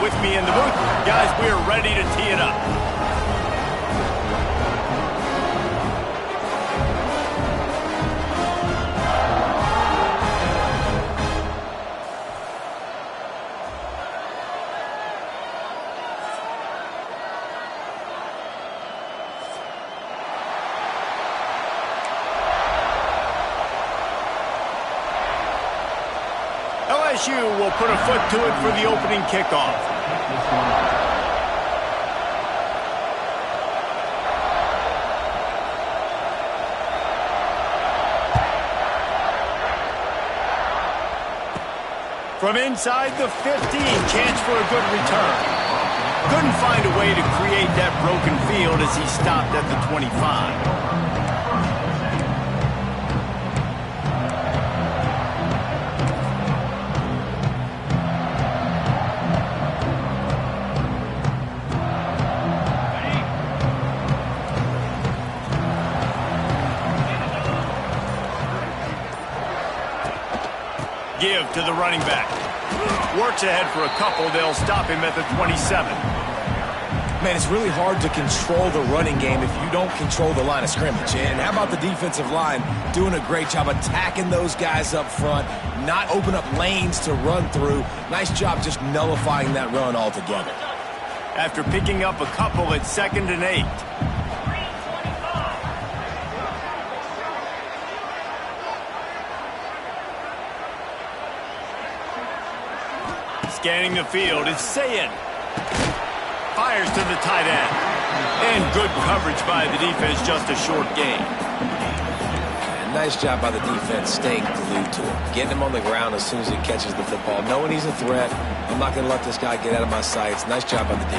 with me in the booth. Guys, we are ready to tee it up. LSU will put a foot to it for the opening kickoff. From inside the 15, chance for a good return. Couldn't find a way to create that broken field as he stopped at the 25. Give to the running back. Works ahead for a couple. They'll stop him at the 27. Man, it's really hard to control the running game if you don't control the line of scrimmage. And how about the defensive line doing a great job attacking those guys up front, not open up lanes to run through. Nice job just nullifying that run altogether. After picking up a couple at 2nd and 8. Scanning the field, it's Sayin. Fires to the tight end. And good coverage by the defense, just a short gain. Nice job by the defense staying glued to him. Getting him on the ground as soon as he catches the football. Knowing he's a threat, I'm not going to let this guy get out of my sights. Nice job by the D.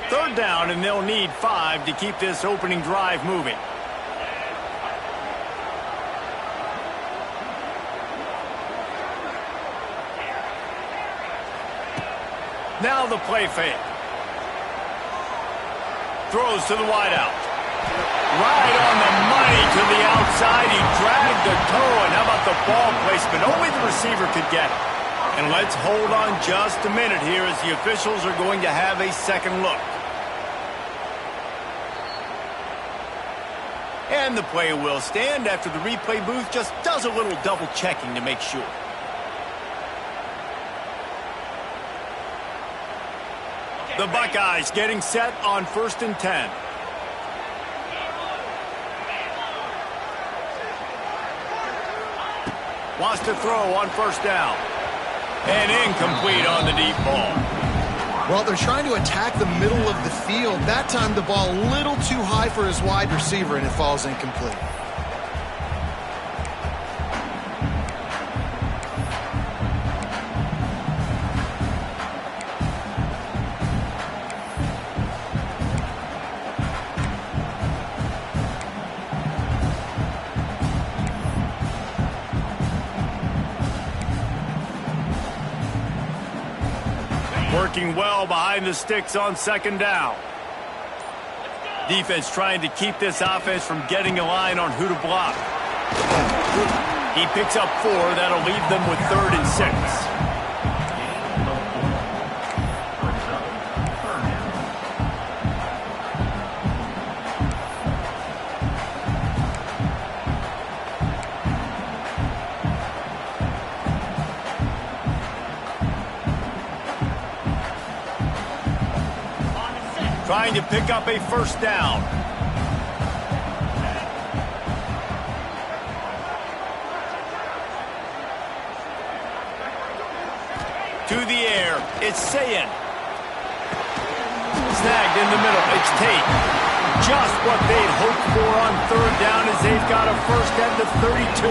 3rd down, and they'll need 5 to keep this opening drive moving. Now the play fake. Throws to the wideout. Right on the money to the outside. He dragged the toe, and how about the ball placement? Only the receiver could get it. And let's hold on just a minute here as the officials are going to have a second look. And the play will stand after the replay booth just does a little double checking to make sure. The Buckeyes getting set on 1st and 10. Wants to throw on 1st down. And incomplete on the deep ball. Well, they're trying to attack the middle of the field. That time the ball a little too high for his wide receiver, and it falls incomplete. Working well behind the sticks on 2nd down. Defense trying to keep this offense from getting a line on who to block. He picks up 4. That'll leave them with 3rd and 6. Trying to pick up a 1st down. To the air, it's Sayin. Snagged in the middle, it's Tate. Just what they'd hoped for on 3rd down as they've got a 1st at the 32.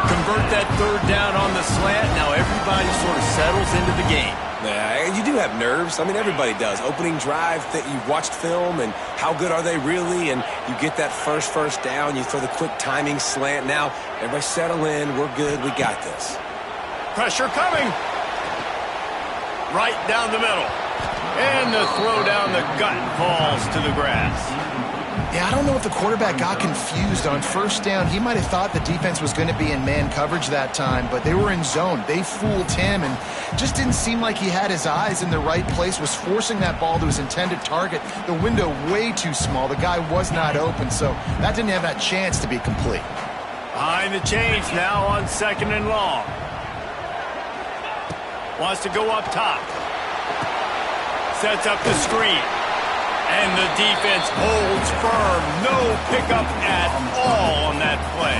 Convert that 3rd down on the slant. Now everybody sort of settles into the game. Yeah, you do have nerves. I mean, everybody does. Opening drive, that you've watched film, and how good are they really? And you get that first down, you throw the quick timing slant. Now, everybody settle in. We're good. We got this. Pressure coming. Right down the middle. And the throw down the gut falls to the grass. Yeah, I don't know if the quarterback got confused on first down. He might have thought the defense was going to be in man coverage that time, but they were in zone. They fooled him and just didn't seem like he had his eyes in the right place, was forcing that ball to his intended target. The window way too small. The guy was not open, so that didn't have that chance to be complete. Behind the chains now on 2nd and long. Wants to go up top. Sets up the screen. And the defense holds firm. No pickup at all on that play.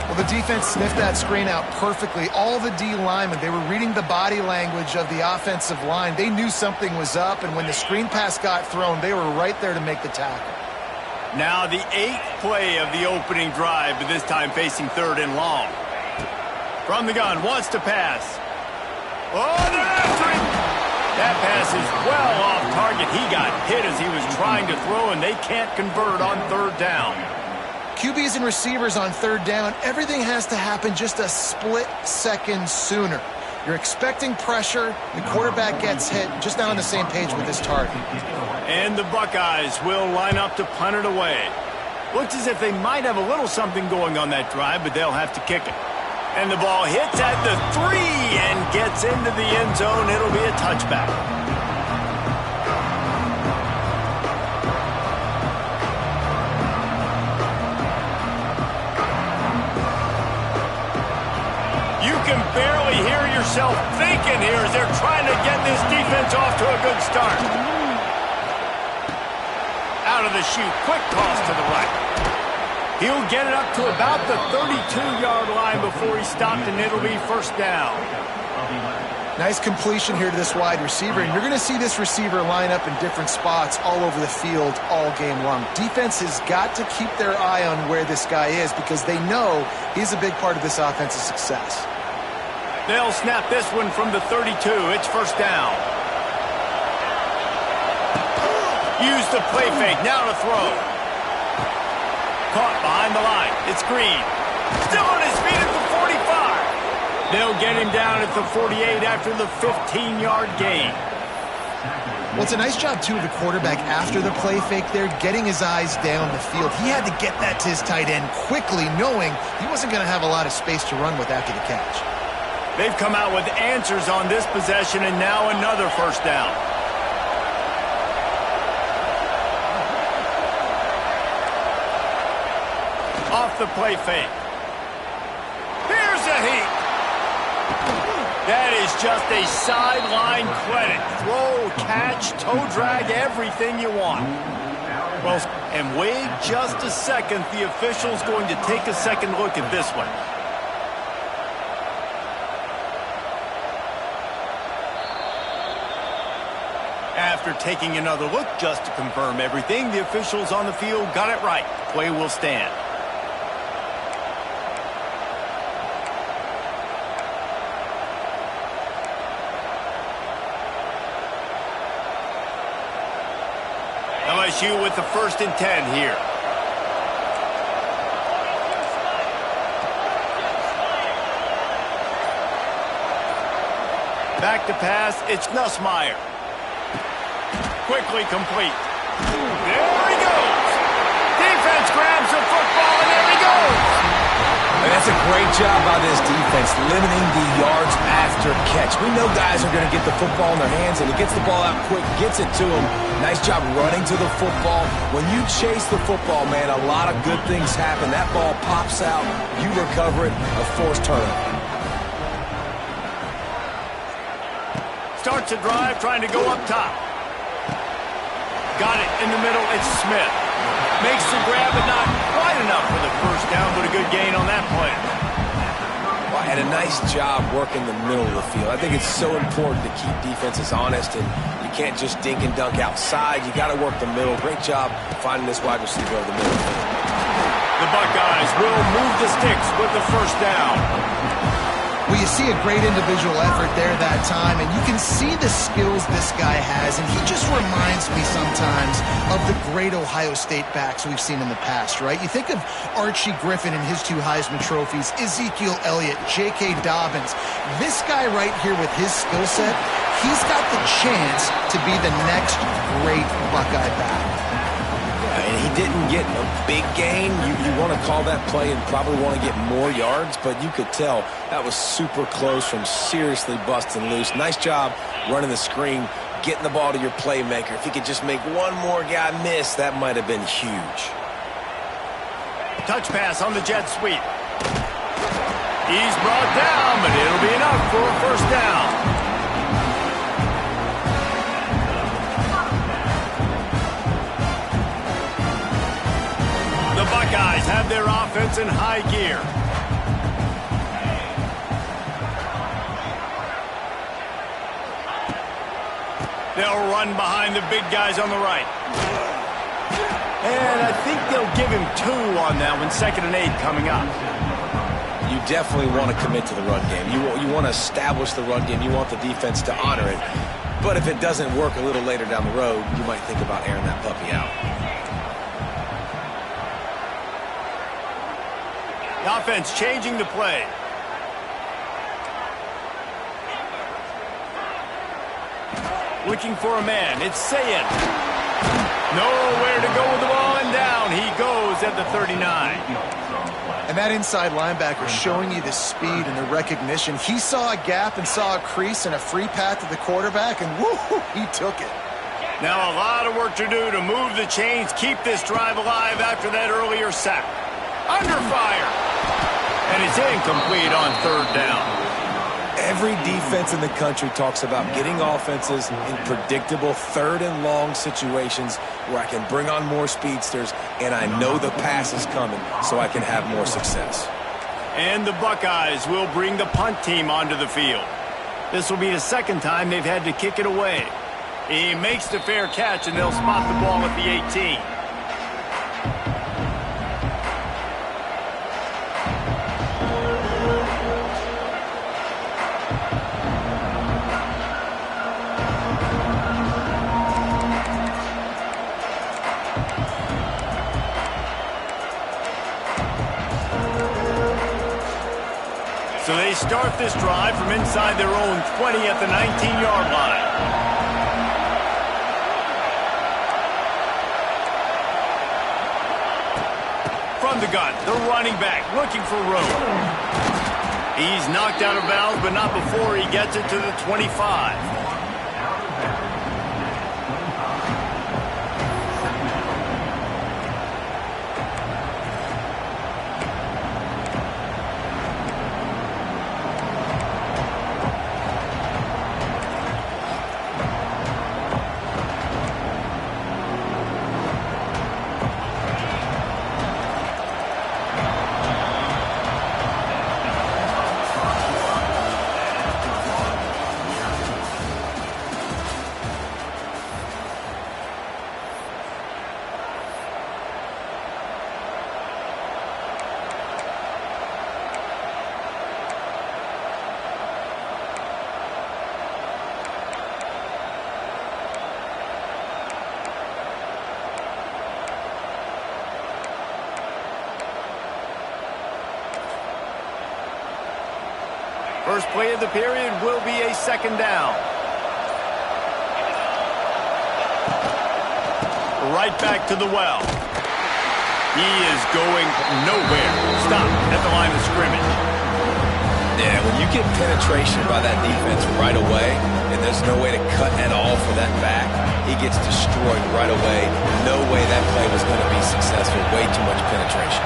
Well, the defense sniffed that screen out perfectly. All the D linemen, they were reading the body language of the offensive line. They knew something was up, and when the screen pass got thrown, they were right there to make the tackle. Now the 8th play of the opening drive, but this time facing 3rd and long. From the gun, wants to pass. Oh, they're after him! That pass is well off target. He got hit as he was trying to throw, and they can't convert on 3rd down. QBs and receivers on 3rd down, everything has to happen just a split second sooner. You're expecting pressure, the quarterback gets hit, just not on the same page with his target. And the Buckeyes will line up to punt it away. Looks as if they might have a little something going on that drive, but they'll have to kick it. And the ball hits at the 3 and gets into the end zone. It'll be a touchback. You can barely hear yourself thinking here as they're trying to get this defense off to a good start. Out of the chute, quick toss to the right. He'll get it up to about the 32-yard line before he stopped, and it'll be 1st down. Nice completion here to this wide receiver, and you're going to see this receiver line up in different spots all over the field all game long. Defense has got to keep their eye on where this guy is because they know he's a big part of this offense's success. They'll snap this one from the 32. It's 1st down. Use the play fake. Now to throw. Caught behind the line. It's Green. Still on his feet at the 45. They'll get him down at the 48 after the 15-yard gain. Well, it's a nice job, too, of the quarterback after the play fake there, getting his eyes down the field. He had to get that to his tight end quickly, knowing he wasn't going to have a lot of space to run with after the catch. They've come out with answers on this possession, and now another 1st down. Off the play fake. Here's a heat. That is just a sideline credit. Throw, catch, toe drag, everything you want. Well, and wait just a second. The official's going to take a second look at this one. After taking another look just to confirm everything, the officials on the field got it right. Play will stand. LSU with the 1st and 10 here. Back to pass, it's Nussmeier. Quickly complete. There he goes. Defense grabs the football, and there he goes. And that's a great job by this defense, limiting the yards after catch. We know guys are going to get the football in their hands, and he gets the ball out quick, gets it to them. Nice job running to the football. When you chase the football, man, a lot of good things happen. That ball pops out, you recover it, a forced turnover. Starts a drive, trying to go up top. Got it in the middle, it's Smith. Makes the grab, but not quite enough for the 1st down, but a good gain on that play. Well, had a nice job working the middle of the field. I think it's so important to keep defenses honest, and you can't just dink and dunk outside. You got to work the middle. Great job finding this wide receiver over the middle. The Buckeyes will move the sticks with the 1st down. Well, you see a great individual effort there that time, and you can see the skills this guy has, and he just reminds me sometimes of the great Ohio State backs we've seen in the past, right? You think of Archie Griffin and his 2 Heisman trophies, Ezekiel Elliott, J.K. Dobbins. This guy right here with his skill set, he's got the chance to be the next great Buckeye back. And he didn't get a big gain. You want to call that play and probably want to get more yards, but you could tell that was super close from seriously busting loose. Nice job running the screen, getting the ball to your playmaker. If he could just make one more guy miss, that might have been huge. Touch pass on the jet sweep. He's brought down, but it'll be enough for a first down. The Buckeyes have their offense in high gear. They'll run behind the big guys on the right. And I think they'll give him 2 on that one, 2nd and 8 coming up. You definitely want to commit to the run game. You want to establish the run game. You want the defense to honor it. But if it doesn't work a little later down the road, you might think about airing that puppy out. The offense changing the play. Looking for a man. It's Sayin. Nowhere to go with the ball, and down he goes at the 39. And that inside linebacker showing you the speed and the recognition. He saw a gap and saw a crease and a free path to the quarterback, and woo, he took it. Now a lot of work to do to move the chains, keep this drive alive after that earlier sack. Under fire. And it's incomplete on 3rd down. Every defense in the country talks about getting offenses in predictable 3rd and long situations where I can bring on more speedsters and I know the pass is coming so I can have more success. And the Buckeyes will bring the punt team onto the field. This will be the 2nd time they've had to kick it away. He makes the fair catch and they'll spot the ball at the 18. So they start this drive from inside their own 20 at the 19-yard line. From the gun, the running back looking for room. He's knocked out of bounds, but not before he gets it to the 25. First play of the period will be a 2nd down. Right back to the well. He is going nowhere. Stop at the line of scrimmage. Yeah, when you get penetration by that defense right away, and there's no way to cut at all for that back, he gets destroyed right away. No way that play was going to be successful. Way too much penetration.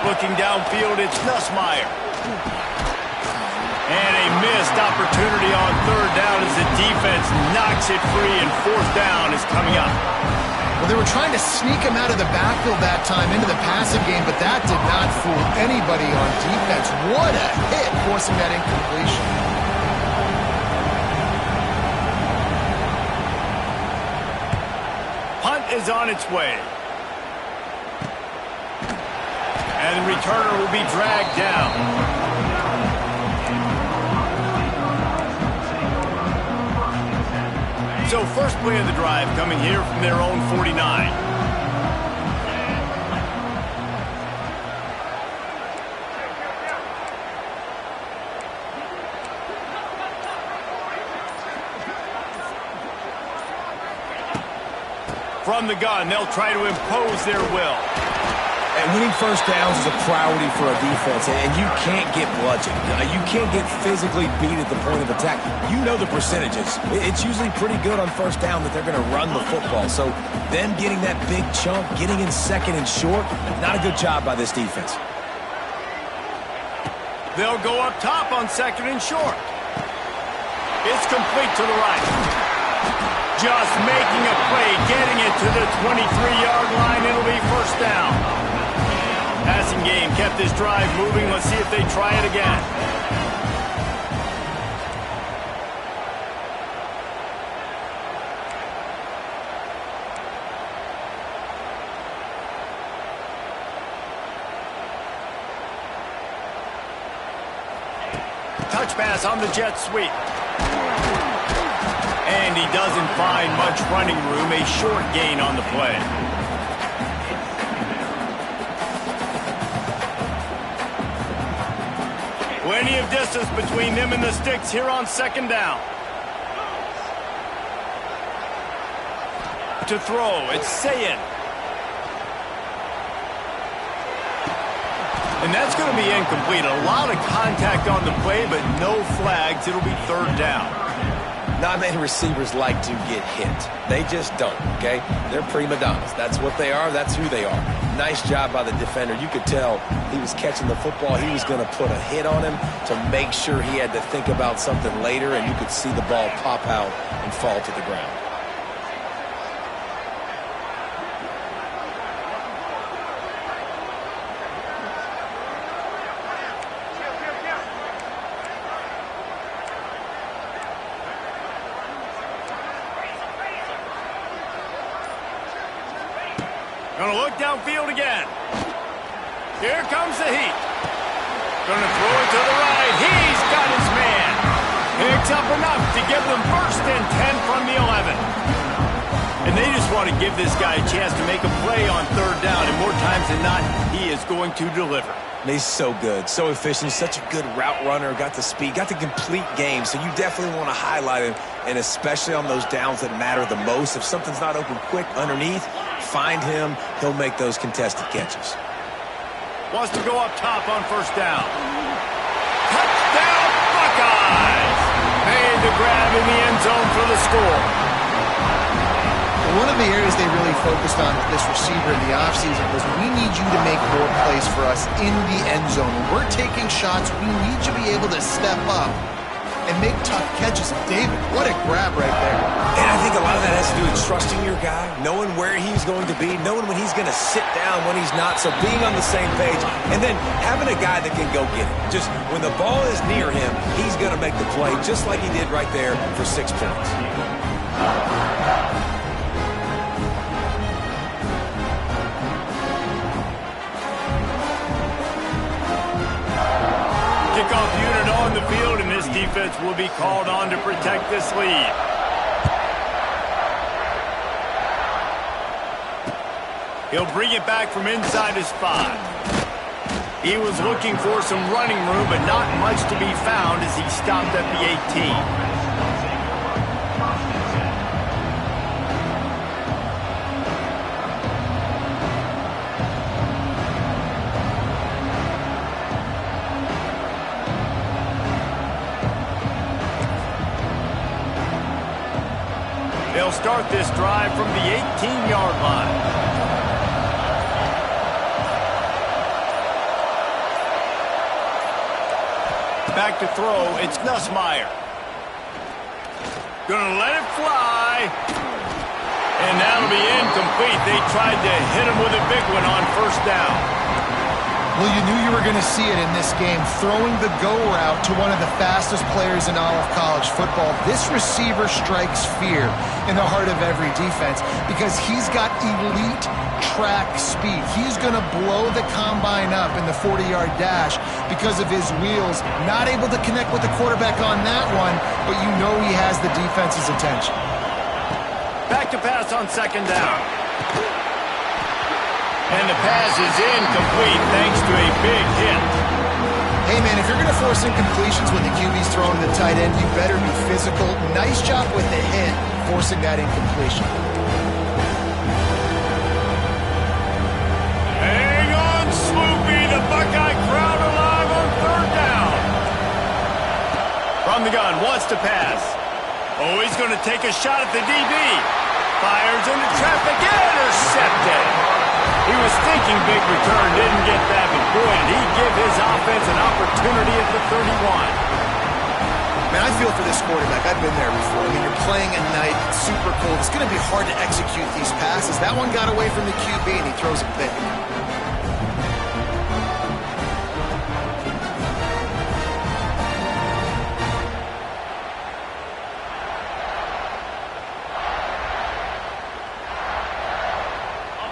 Looking downfield, it's Nussmeier. And a missed opportunity on 3rd down as the defense knocks it free, and 4th down is coming up. Well, they were trying to sneak him out of the backfield that time into the passing game, but that did not fool anybody on defense. What a hit, forcing that incompletion. Punt is on its way. And the returner will be dragged down. So first play of the drive coming here from their own 49. From the gun, they'll try to impose their will. And winning first downs is a priority for a defense, and you can't get bludgeoned. You can't get physically beat at the point of attack. You know the percentages. It's usually pretty good on first down that they're going to run the football. So them getting that big chunk, getting in second and short, not a good job by this defense. They'll go up top on second and short. It's complete to the right. Just making a play, getting it to the 23-yard line. It'll be first down. Passing game kept this drive moving. Let's see if they try it again. Touch pass on the jet sweep. And he doesn't find much running room. A short gain on the play. Plenty of distance between them and the sticks here on second down. To throw, it's Sayin. And that's going to be incomplete. A lot of contact on the play, but no flags. It'll be third down. Not many receivers like to get hit. They just don't, okay? They're prima donnas. That's what they are. That's who they are. Nice job by the defender. You could tell he was catching the football. He was going to put a hit on him to make sure he had to think about something later, and you could see the ball pop out and fall to the ground. Gonna look downfield again. Here comes the heat. Gonna throw it to the right. He's got his man. Picks up enough to give them first and 10 from the 11. And they just want to give this guy a chance to make a play on third down. And more times than not, he is going to deliver. He's so good, so efficient, such a good route runner, got the speed, got the complete game, so you definitely want to highlight him, and especially on those downs that matter the most. If something's not open quick underneath, find him, he'll make those contested catches. Wants to go up top on first down. Touchdown, Buckeyes! Made the grab in the end zone for the score. One of the areas they really focused on with this receiver in the offseason was we need you to make more plays for us in the end zone. When we're taking shots, we need you to be able to step up and make tough catches. David, what a grab right there. And I think a lot of that has to do with trusting your guy, knowing where he's going to be, knowing when he's going to sit down, when he's not, so being on the same page, and then having a guy that can go get it. Just when the ball is near him, he's going to make the play, just like he did right there for 6 points. Kickoff unit on the field, and this defense will be called on to protect this lead. He'll bring it back from inside his 5. He was looking for some running room, but not much to be found as he stopped at the 18. They'll start this drive from the 18-yard line. Back to throw, it's Nussmeier. Gonna let it fly. And that'll be incomplete. They tried to hit him with a big one on first down. Well, you knew you were going to see it in this game, throwing the go route to one of the fastest players in all of college football. This receiver strikes fear in the heart of every defense because he's got elite track speed. He's going to blow the combine up in the 40-yard dash because of his wheels. Not able to connect with the quarterback on that one, but you know he has the defense's attention. Back to pass on second down. And the pass is incomplete thanks to a big hit. Hey, man, if you're going to force incompletions when the QB's throwing the tight end, you better be physical. Nice job with the hit, forcing that incompletion. wants to pass. Oh, he's going to take a shot at the DB. Fires into traffic, intercepted. He was thinking big return, didn't get that, but boy, did he give his offense an opportunity at the 31. Man, I feel for this quarterback. I've been there before. I mean, you're playing at night. It's super cold. It's going to be hard to execute these passes. That one got away from the QB, and he throws it big.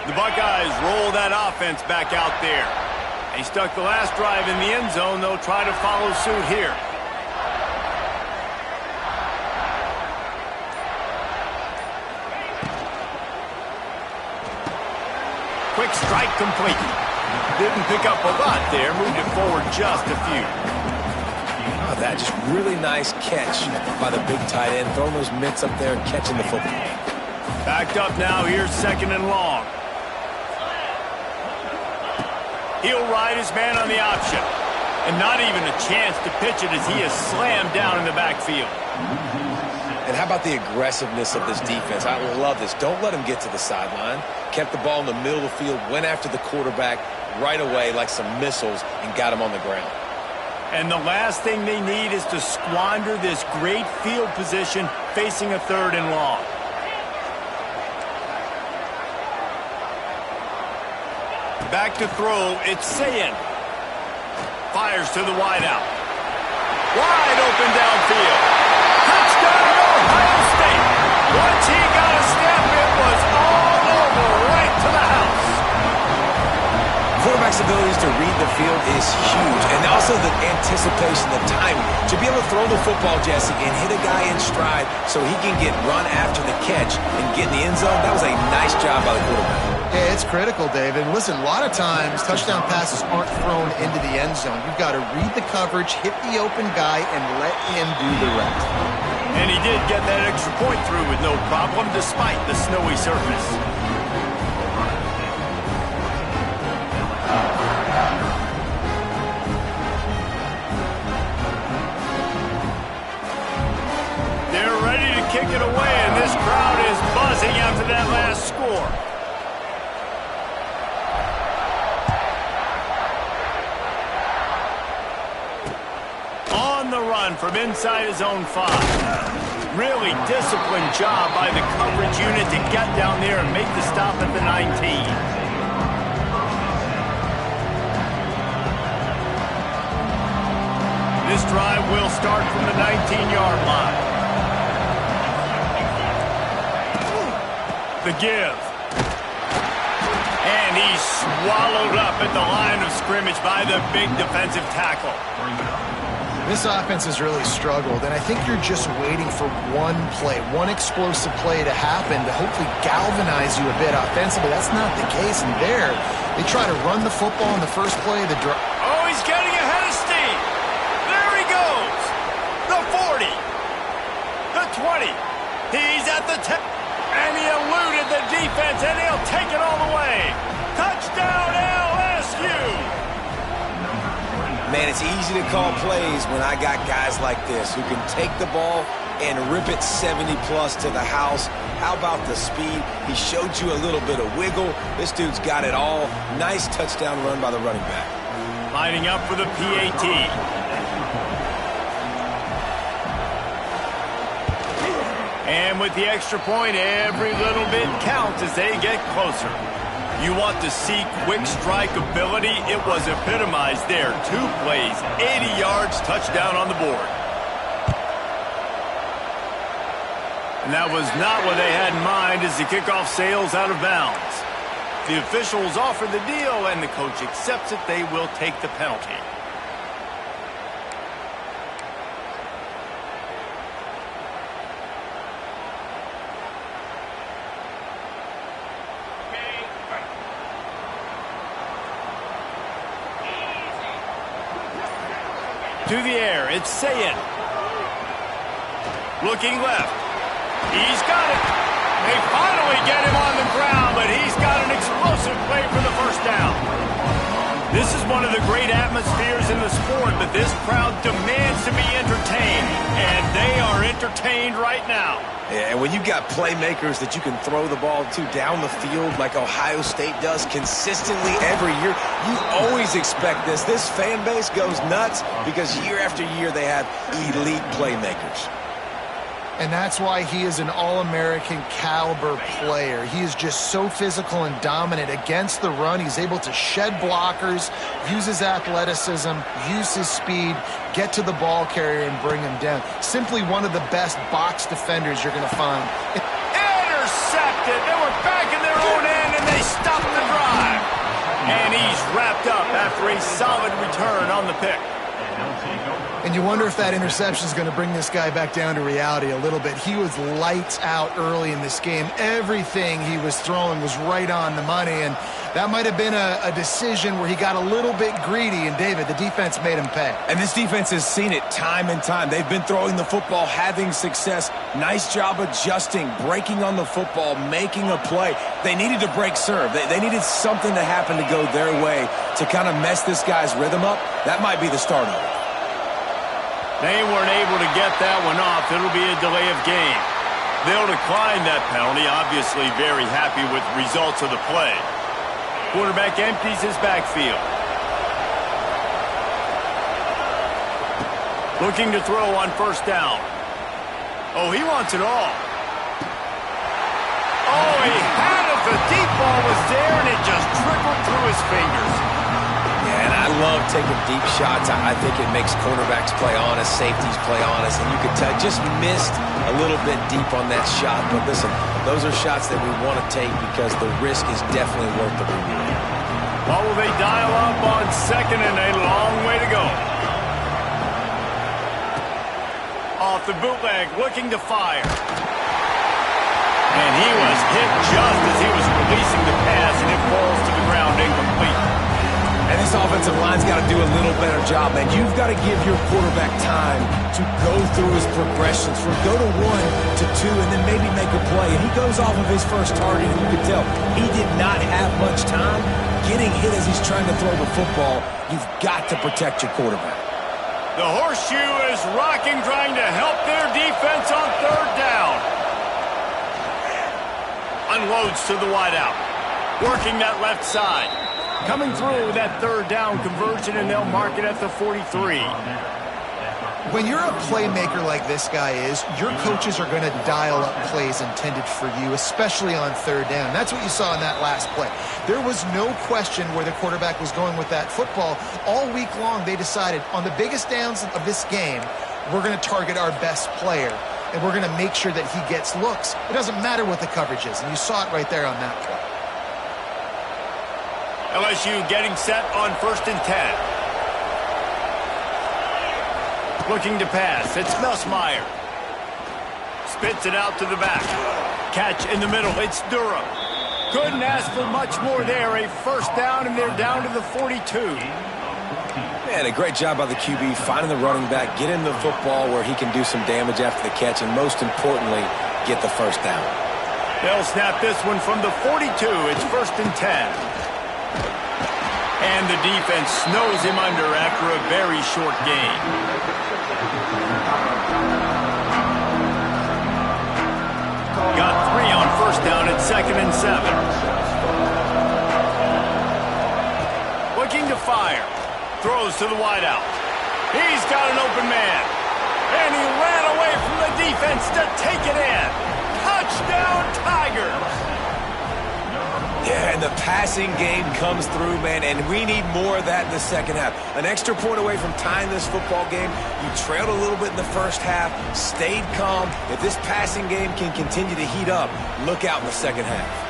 The Buckeyes roll that offense back out there. They stuck the last drive in the end zone. They'll try to follow suit here. Quick strike complete. Didn't pick up a lot there. Moved it forward just a few. Oh, that just really nice catch by the big tight end. Throwing those mitts up there and catching the football. Backed up now. Here's 2nd and long. He'll ride his man on the option. And not even a chance to pitch it as he is slammed down in the backfield. And how about the aggressiveness of this defense? I love this. Don't let him get to the sideline. Kept the ball in the middle of the field, went after the quarterback right away like some missiles and got him on the ground. And the last thing they need is to squander this great field position facing a 3rd and long. Back to throw, it's Sayin. Fires to the wideout. Wide open downfield. Touchdown, Ohio State. Once he got a step, it was all over, right to the house. Quarterback's abilities to read the field is huge. And also the anticipation, the timing. To be able to throw the football, Jesse, and hit a guy in stride so he can get run after the catch and get in the end zone, that was a nice job by the quarterback. Yeah, it's critical, David. Listen, a lot of times touchdown passes aren't thrown into the end zone. You've got to read the coverage, hit the open guy, and let him do the rest. And he did get that extra point through with no problem despite the snowy surface. They're ready to kick it away, and this crowd is buzzing after that last score. On the run from inside his own 5. Really disciplined job by the coverage unit to get down there and make the stop at the 19. This drive will start from the 19-yard line. The give. And he's swallowed up at the line of scrimmage by the big defensive tackle. This offense has really struggled, and I think you're just waiting for one play, one explosive play to happen to hopefully galvanize you a bit offensively. That's not the case, and there, they try to run the football in the first play of the drive. Oh, he's getting ahead of steam. There he goes. The 40. The 20. He's at the 10. And he eluded the defense, and he'll take it all the way. Touchdown, LSU. Man, it's easy to call plays when I got guys like this who can take the ball and rip it 70-plus to the house. How about the speed? He showed you a little bit of wiggle. This dude's got it all. Nice touchdown run by the running back. Lining up for the PAT. And with the extra point, every little bit counts as they get closer. You want to see quick strike ability? It was epitomized there. 2 plays, 80 yards, touchdown on the board. And that was not what they had in mind as the kickoff sails out of bounds. The officials offer the deal, and the coach accepts it. They will take the penalty. To the air, it's Sayin. Looking left. He's got it. They finally get him on the ground, but he's got an explosive play for the first down. This is one of the great atmospheres in the sport, but this crowd demands to be entertained. And They are entertained right now. Yeah, and when you've got playmakers that you can throw the ball to down the field like Ohio State does consistently every year, you always expect this. This fan base goes nuts because year after year they have elite playmakers. And that's why he is an All-American caliber player. He is just so physical and dominant against the run. He's able to shed blockers, use his athleticism, use his speed, get to the ball carrier and bring him down. Simply one of the best box defenders you're going to find. Intercepted. They were back in their own end, and they stopped the drive. And he's wrapped up after a solid return on the pick. And you wonder if that interception is going to bring this guy back down to reality a little bit. He was lights out early in this game. Everything he was throwing was right on the money, and that might have been a decision where he got a little bit greedy, and David, the defense made him pay. And this defense has seen it time and time. They've been throwing the football, having success. Nice job adjusting, breaking on the football, making a play. They needed to break serve. They needed something to happen to go their way to kind of mess this guy's rhythm up. That might be the start of it. They weren't able to get that one off. It'll be a delay of game. They'll decline that penalty, obviously very happy with the results of the play. Quarterback empties his backfield. Looking to throw on first down. Oh, he wants it all. Oh, he had it. The deep ball was there, and it just trickled through his fingers. And I love taking deep shots. I think it makes cornerbacks play honest, safeties play honest, and you could tell just missed a little bit deep on that shot. But listen, those are shots that we want to take because the risk is definitely worth the reward. Well, will they dial up on second and a long way to go? Off the bootleg, looking to fire. And he was hit just as he was releasing the pass, and it falls to the ground incomplete. And this offensive line's got to do a little better job, man. You've got to give your quarterback time to go through his progressions from go to 1 to 2 and then maybe make a play. And he goes off of his first target, and you can tell he did not have much time getting hit as he's trying to throw the football. You've got to protect your quarterback. The horseshoe is rocking, trying to help their defense on third down. Unloads to the wideout. Working that left side. Coming through that third down conversion, and they'll mark it at the 43. When you're a playmaker like this guy is, your coaches are going to dial up plays intended for you, especially on third down. That's what you saw in that last play. There was no question where the quarterback was going with that football. All week long, they decided on the biggest downs of this game, we're going to target our best player, and we're going to make sure that he gets looks. It doesn't matter what the coverage is, and you saw it right there on that play. LSU getting set on 1st and 10. Looking to pass. It's Nussmeier. Spits it out to the back. Catch in the middle. It's Durham. Couldn't ask for much more there. A first down, and they're down to the 42. Man, a great job by the QB finding the running back, getting the football where he can do some damage after the catch, and most importantly, get the first down. They'll snap this one from the 42. It's 1st and 10. And the defense snows him under after a very short gain. Got 3 on first down at 2nd and 7. Looking to fire. Throws to the wideout. He's got an open man. And he ran away from the defense to take it in. Touchdown, Tigers! Yeah, and the passing game comes through, man, and we need more of that in the second half. An extra point away from tying this football game. You trailed a little bit in the first half, stayed calm. If this passing game can continue to heat up, look out in the second half.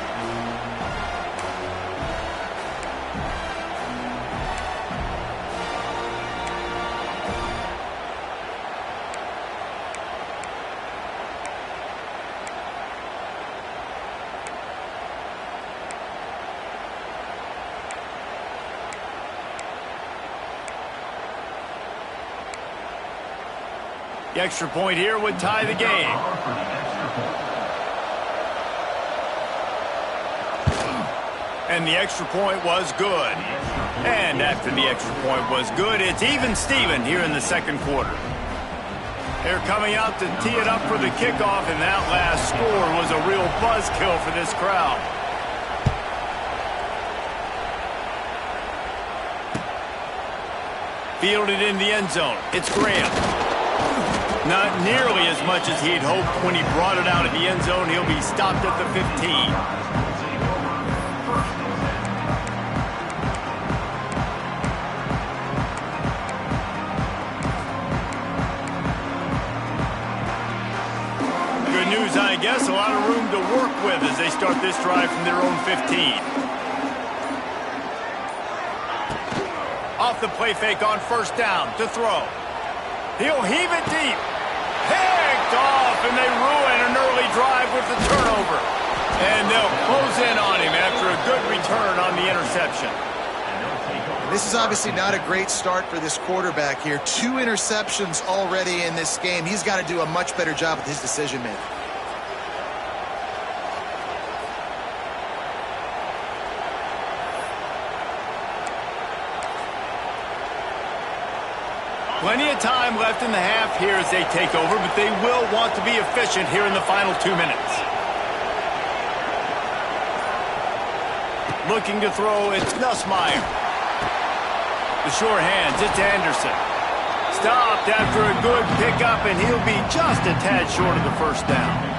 The extra point here would tie the game. And the extra point was good. And after the extra point was good, it's even Steven here in the second quarter. They're coming out to tee it up for the kickoff, and that last score was a real buzzkill for this crowd. Fielded in the end zone. It's Graham. Not nearly as much as he'd hoped when he brought it out of the end zone. He'll be stopped at the 15. I guess a lot of room to work with as they start this drive from their own 15. Off the play fake on first down to throw. He'll heave it deep. Picked off, and they ruin an early drive with the turnover. And they'll close in on him after a good return on the interception. This is obviously not a great start for this quarterback here. 2 interceptions already in this game. He's got to do a much better job with his decision-making. Plenty of time left in the half here as they take over, but they will want to be efficient here in the final 2 minutes. Looking to throw, it's Nussmeier. The sure hands, it's Anderson. Stopped after a good pickup, and he'll be just a tad short of the first down.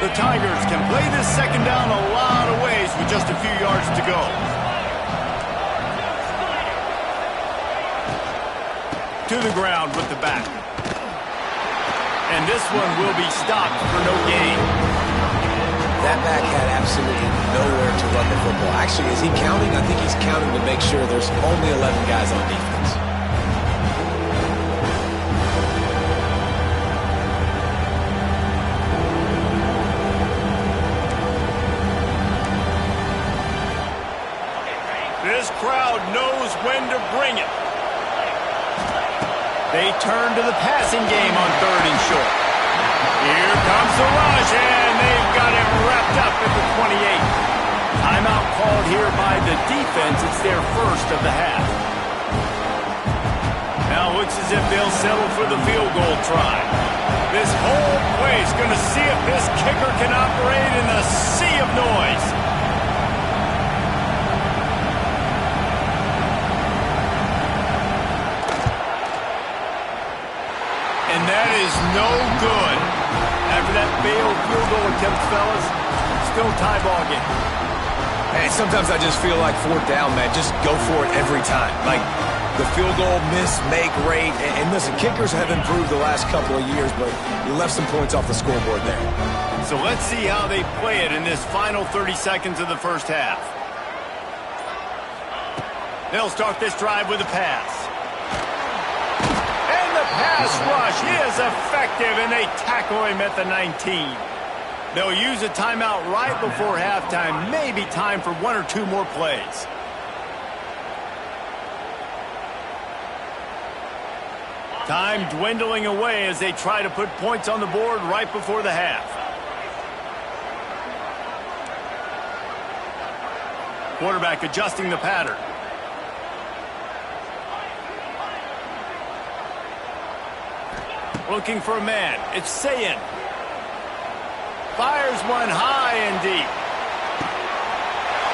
The Tigers can play this second down a lot of ways with just a few yards to go. To the ground with the back. And this one will be stopped for no gain. That back had absolutely nowhere to run the football. Actually, is he counting? I think he's counting to make sure there's only 11 guys on defense. This crowd knows when to bring it. They turn to the passing game on 3rd and short. Here comes the rush, and they've got him wrapped up at the 28. Timeout called here by the defense. It's their first of the half. Now looks as if they'll settle for the field goal try. This whole place going to see if this kicker can operate in a sea of noise. And that is no good. After that failed field goal attempt, fellas, still tie ball game. Hey, sometimes I just feel like 4th down, man. Just go for it every time. Like the field goal miss, make rate. And listen, kickers have improved the last couple of years, but you left some points off the scoreboard there. So let's see how they play it in this final 30 seconds of the first half. They'll start this drive with a pass. Pass rush is effective, and they tackle him at the 19. They'll use a timeout right before halftime. Maybe time for 1 or 2 more plays. Time dwindling away as they try to put points on the board right before the half. Quarterback adjusting the pattern. Looking for a man. It's Sayin. Fires one high and deep.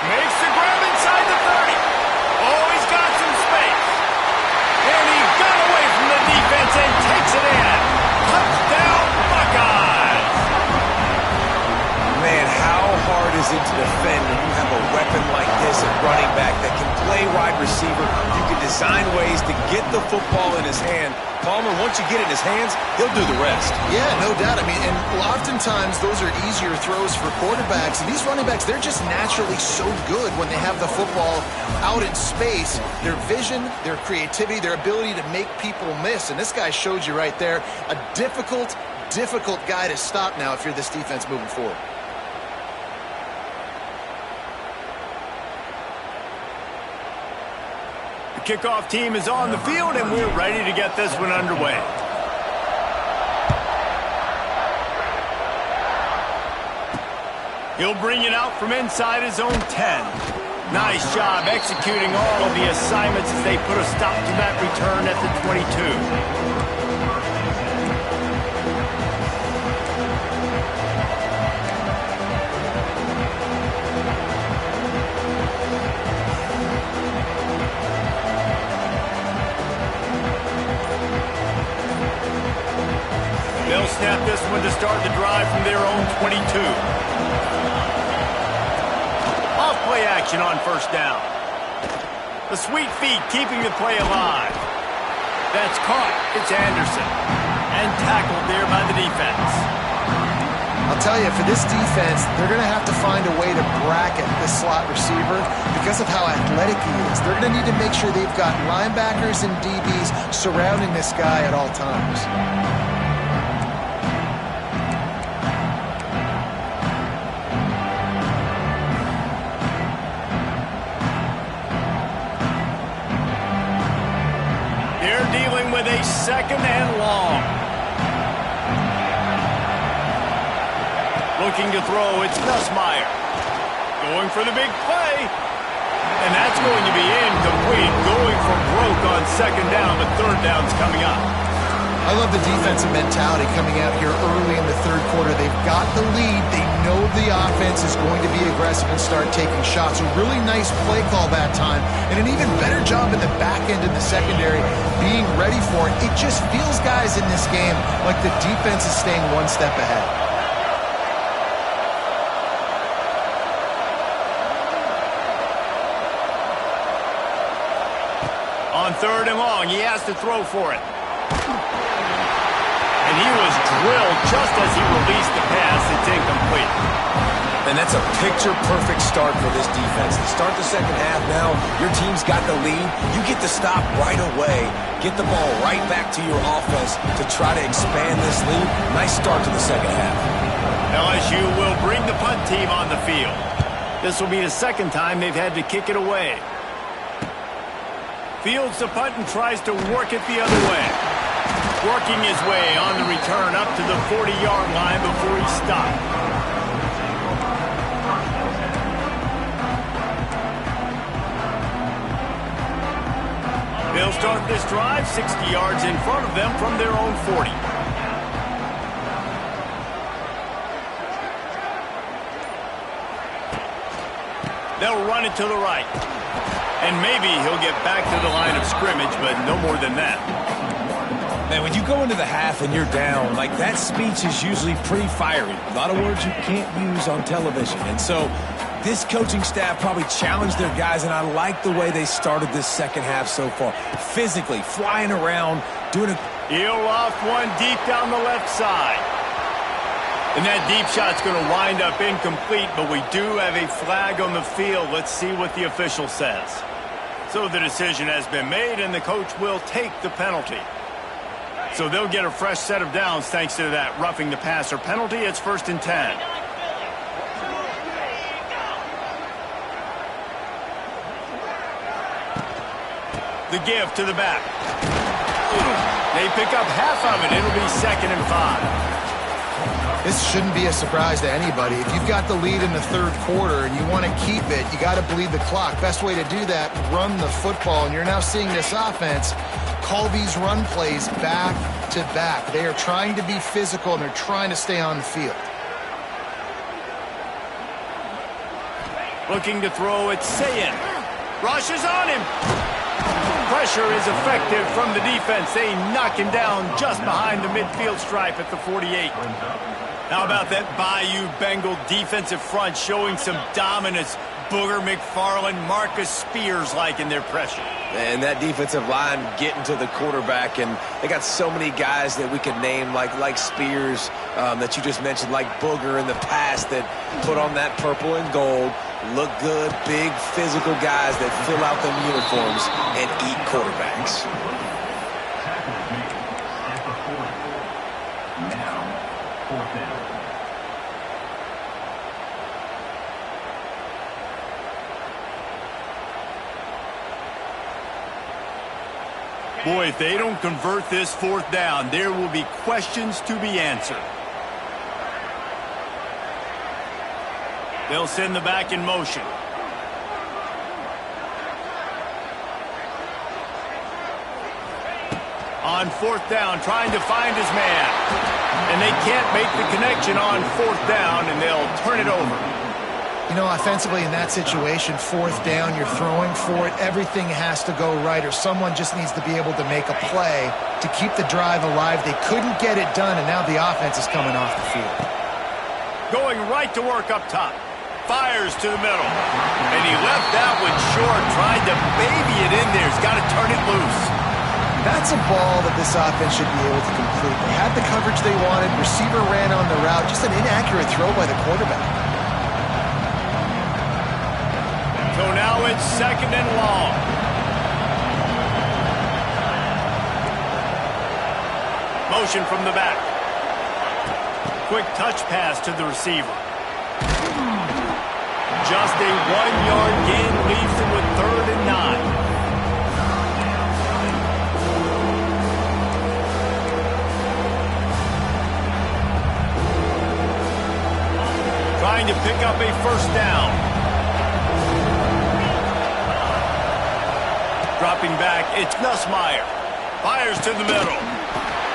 Makes the grab inside the 30. Oh, he's got some space. And he got away from the defense and takes it in. Touchdown, Buckeyes. Man, how hard is it to defend when you have a weapon like this at running back that can play wide receiver? You can design ways to get the football in his hand. Palmer, once you get it in his hands, he'll do the rest. Yeah, no doubt. I mean, and oftentimes those are easier throws for quarterbacks. And these running backs, they're just naturally so good when they have the football out in space. Their vision, their creativity, their ability to make people miss. And this guy showed you right there, a difficult guy to stop now if you're this defense moving forward. Kickoff team is on the field, and we're ready to get this one underway. He'll bring it out from inside his own 10. Nice job executing all of the assignments as they put a stop to that return at the 22. They'll snap this one to start the drive from their own 22. Off-play action on first down. The sweet feet keeping the play alive. That's caught. It's Anderson. And tackled there by the defense. I'll tell you, for this defense, they're going to have to find a way to bracket this slot receiver because of how athletic he is. They're going to need to make sure they've got linebackers and DBs surrounding this guy at all times. With a second and long. Looking to throw, it's Nussmeier. Going for the big play. And that's going to be incomplete. Going for broke on second down, but third down's coming up. I love the defensive mentality coming out here early in the third quarter. They've got the lead. They know the offense is going to be aggressive and start taking shots. A really nice play call that time, and an even better job in the back end of the secondary being ready for it. It just feels, guys, in this game like the defense is staying one step ahead. On third and long, he has to throw for it. And he was drilled just as he released the pass. It's incomplete. And that's a picture-perfect start for this defense. To start the second half now, your team's got the lead. You get to stop right away, get the ball right back to your offense to try to expand this lead. Nice start to the second half. LSU will bring the punt team on the field. This will be the second time they've had to kick it away. Fields the punt and tries to work it the other way. Working his way on the return up to the 40-yard line before he stopped. They'll start this drive 60 yards in front of them from their own 40. They'll run it to the right. And maybe he'll get back to the line of scrimmage, but no more than that. Man, when you go into the half and you're down, like that speech is usually pretty fiery. A lot of words you can't use on television. And so this coaching staff probably challenged their guys, and I like the way they started this second half so far. Physically, flying around, doing a... He'll loft one deep down the left side. And that deep shot's going to wind up incomplete, but we do have a flag on the field. Let's see what the official says. So the decision has been made, and the coach will take the penalty. So they'll get a fresh set of downs thanks to that roughing the passer penalty. It's 1st and 10. The give to the back. They pick up half of it. It'll be 2nd and 5. This shouldn't be a surprise to anybody. If you've got the lead in the third quarter and you want to keep it, you got to bleed the clock. Best way to do that, run the football. And you're now seeing this offense call these run plays back to back. They are trying to be physical, and they're trying to stay on the field. Looking to throw, it's Sayin. Rushes on him. Pressure is effective from the defense. They knock him down just behind the midfield stripe at the 48. How about that Bayou Bengal defensive front showing some dominance? Booger McFarland, Marcus Spears-like in their pressure. And that defensive line getting to the quarterback, and they got so many guys that we could name like Spears that you just mentioned, like Booger in the past, that put on that purple and gold, look good, big physical guys that fill out them uniforms and eat quarterbacks. Boy, if they don't convert this 4th down, there will be questions to be answered. They'll send the back in motion. On fourth down, trying to find his man. And they can't make the connection on fourth down, and they'll turn it over. You know, offensively in that situation, fourth down, you're throwing for it. Everything has to go right, or someone just needs to be able to make a play to keep the drive alive. They couldn't get it done, and now the offense is coming off the field. Going right to work up top. Fires to the middle. And he left that one short, tried to baby it in there. He's got to turn it loose. That's a ball that this offense should be able to complete. They had the coverage they wanted. Receiver ran on the route. Just an inaccurate throw by the quarterback. So now it's second and long. Motion from the back. Quick touch pass to the receiver. Just a 1-yard gain leaves him with 3rd and 9. Trying to pick up a first down. Dropping back, it's Nussmeier. Fires to the middle.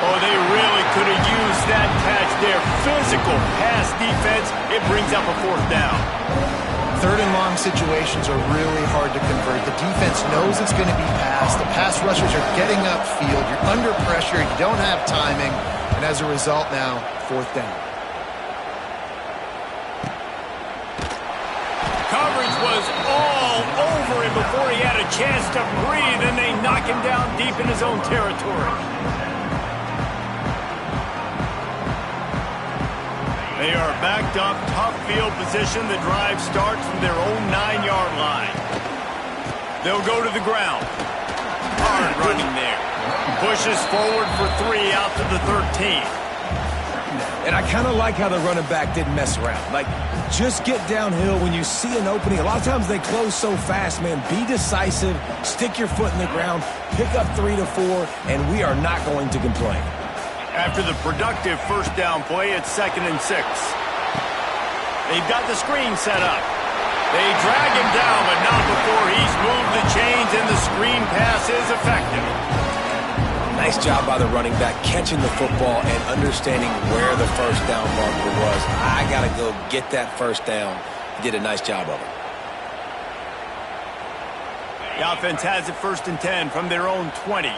Oh, they really could have used that catch there. Physical pass defense. It brings up a fourth down. 3rd and long situations are really hard to convert. The defense knows it's going to be passed. The pass rushers are getting upfield. You're under pressure. You don't have timing. And as a result now, fourth down. Coverage was all over him before he had a chance to breathe, and they knock him down deep in his own territory. They are backed up, tough field position. The drive starts from their own 9-yard line. They'll go to the ground. Hard running there. Pushes forward for 3 out to the 13. And I kind of like how the running back didn't mess around. Like, just get downhill when you see an opening. A lot of times they close so fast, man. Be decisive, stick your foot in the ground, pick up 3 to 4, and we are not going to complain. After the productive first down play, it's 2nd and 6. They've got the screen set up. They drag him down, but not before he's moved the chains, and the screen pass is effective. Nice job by the running back catching the football and understanding where the first down marker was. I got to go get that first down. He did a nice job of it. The offense has it 1st and 10 from their own 20.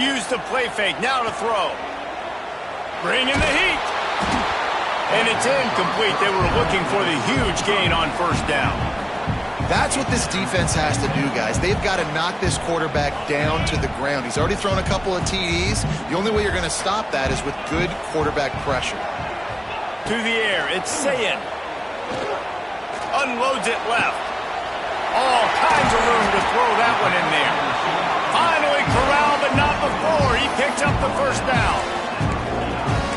Use the play fake, now to throw. Bring in the heat. And it's incomplete. They were looking for the huge gain on first down. That's what this defense has to do, guys. They've got to knock this quarterback down to the ground. He's already thrown a couple of TDs. The only way you're going to stop that is with good quarterback pressure. To the air, it's Sayin. Unloads it left. All kinds of room to throw that one in there. Finally corralled, but not before. He picks up the first down.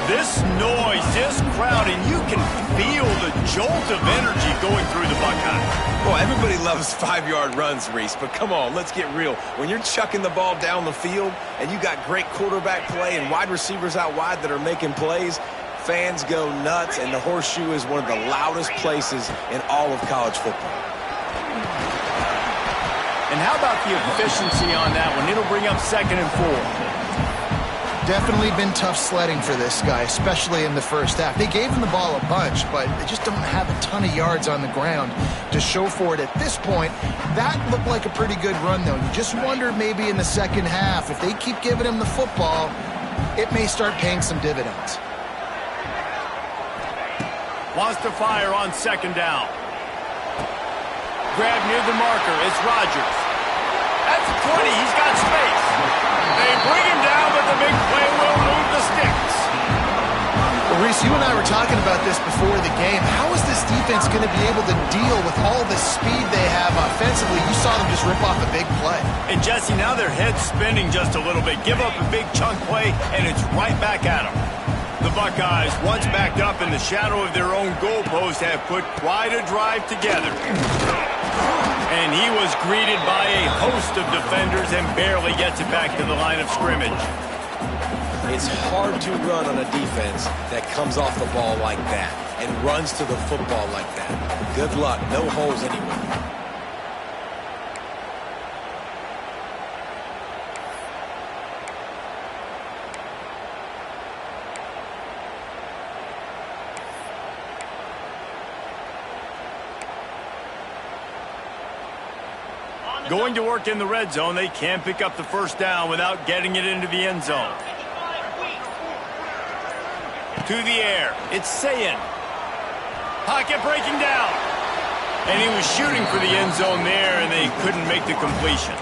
This noise, this crowd, and you can feel the jolt of energy going through the Buckeyes. Well, everybody loves 5-yard runs, Reese, but come on, let's get real. When you're chucking the ball down the field and you got great quarterback play and wide receivers out wide that are making plays, fans go nuts, and the Horseshoe is one of the loudest places in all of college football. And how about the efficiency on that one? It'll bring up 2nd and 4. Definitely been tough sledding for this guy, especially in the first half. They gave him the ball a bunch, but they just don't have a ton of yards on the ground to show for it at this point. That looked like a pretty good run, though. You just wonder maybe in the second half, if they keep giving him the football, it may start paying some dividends. Wants to fire on 2nd down. Grab near the marker. It's Rodgers. That's 20. He's got space. They bring him down, but the big play will move the sticks. Well, Reese, you and I were talking about this before the game. How is this defense going to be able to deal with all the speed they have offensively? You saw them just rip off a big play. And, Jesse, now their head's spinning just a little bit. Give up a big chunk play, and it's right back at them. The Buckeyes, once backed up in the shadow of their own goalpost, have put quite a drive together. And he was greeted by a host of defenders and barely gets it back to the line of scrimmage. It's hard to run on a defense that comes off the ball like that and runs to the football like that. Good luck. No holes anywhere. Going to work in the red zone, they can't pick up the first down without getting it into the end zone. To the air, it's Sayin. Pocket breaking down. And he was shooting for the end zone there, and they couldn't make the completion.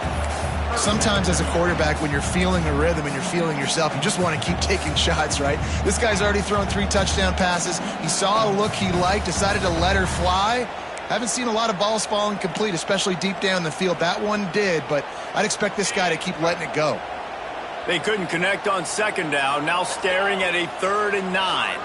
Sometimes as a quarterback, when you're feeling a rhythm and you're feeling yourself, you just want to keep taking shots, right? This guy's already thrown 3 touchdown passes. He saw a look he liked, decided to let her fly. Haven't seen a lot of balls falling complete, especially deep down the field. That one did, but I'd expect this guy to keep letting it go. They couldn't connect on second down, now staring at a 3rd and 9.